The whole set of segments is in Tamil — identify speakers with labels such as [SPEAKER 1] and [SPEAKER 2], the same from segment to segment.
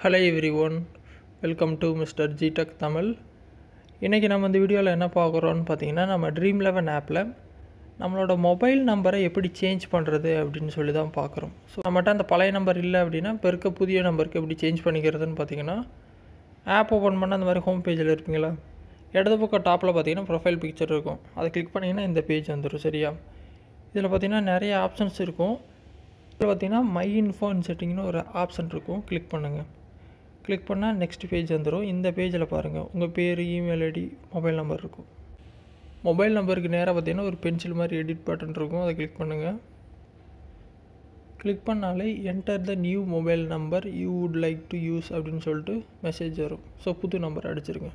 [SPEAKER 1] Hello every one, welcome to mister G tech Tamil. இன்றைக்கி நம்ம இந்த வீடியோவில் என்ன பார்க்குறோன்னு பார்த்தீங்கன்னா, நம்ம Dream11 ஆப்பில் நம்மளோட மொபைல் நம்பரை எப்படி சேஞ்ச் பண்ணுறது அப்படின்னு சொல்லி தான் பார்க்குறோம். ஸோ நம்மகிட்ட அந்த பழைய நம்பர் இல்லை அப்படின்னா இப்போ இருக்க புதிய நம்பருக்கு எப்படி சேஞ்ச் பண்ணிக்கிறதுன்னு பார்த்தீங்கன்னா, ஆப் ஓப்பன் பண்ண அந்த மாதிரி ஹோம் பேஜில் இருப்பீங்களா, இடது பக்கம் டாப்பில் பார்த்தீங்கன்னா ப்ரொஃபைல் பிக்சர் இருக்கும். அதை கிளிக் பண்ணிங்கன்னா இந்த பேஜ் வந்துடும். சரியா, இதில் பார்த்தீங்கன்னா நிறைய ஆப்ஷன்ஸ் இருக்கும். இதில் பார்த்தீங்கன்னா மை இன்ஃபோன் செட்டிங்னு ஒரு ஆப்ஷன் இருக்கும். கிளிக் பண்ணுங்கள். கிளிக் பண்ணால் நெக்ஸ்ட் பேஜ் வந்துடும். இந்த பேஜில் பாருங்கள், உங்கள் பேர், இமெயில் ஐடி, மொபைல் நம்பர் இருக்கும். மொபைல் நம்பருக்கு நேராக பார்த்தீங்கன்னா ஒரு பென்சில் மாதிரி எடிட் பட்டன் இருக்கும். அதை கிளிக் பண்ணுங்கள். கிளிக் பண்ணாலே enter the new mobile number you would like to use அப்படின்னு சொல்லிட்டு மெசேஜ் வரும். ஸோ புது நம்பர் அடிச்சிருங்க.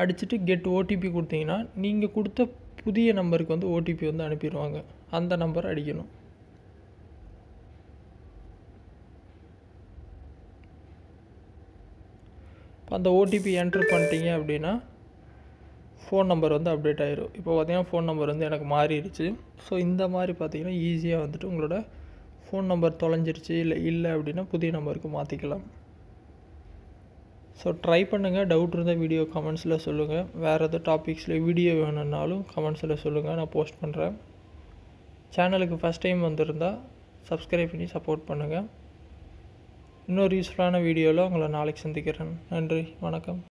[SPEAKER 1] அடிச்சுட்டு கெட் ஓடிபி கொடுத்தீங்கன்னா நீங்கள் கொடுத்த புதிய நம்பருக்கு வந்து ஓடிபி வந்து அனுப்பிடுவாங்க. அந்த நம்பர் அடிக்கணும். இப்போ அந்த ஓடிபி என்ட்ரு பண்ணிட்டீங்க அப்படின்னா ஃபோன் நம்பர் வந்து அப்டேட் ஆகிரும். இப்போ பார்த்தீங்கன்னா ஃபோன் நம்பர் வந்து எனக்கு மாறிடுச்சு. ஸோ இந்த மாதிரி பார்த்தீங்கன்னா ஈஸியாக வந்துட்டு உங்களோட ஃபோன் நம்பர் தொலைஞ்சிருச்சு இல்லை அப்படின்னா புதிய நம்பருக்கு மாற்றிக்கலாம். ஸோ ட்ரை பண்ணுங்கள். டவுட் இருந்தால் வீடியோ கமெண்ட்ஸில் சொல்லுங்கள். வேறு எதாவது டாபிக்ஸில் வீடியோ வேணும்னாலும் கமெண்ட்ஸில் சொல்லுங்கள், நான் போஸ்ட் பண்ணுறேன். சேனலுக்கு ஃபஸ்ட் டைம் வந்திருந்தால் சப்ஸ்கிரைப் பண்ணி சப்போர்ட் பண்ணுங்கள். இன்னொரு யூஸ்ஃபுல்லான வீடியோவில் உங்களை நாளைக்கு சந்திக்கிறேன். நன்றி, வணக்கம்.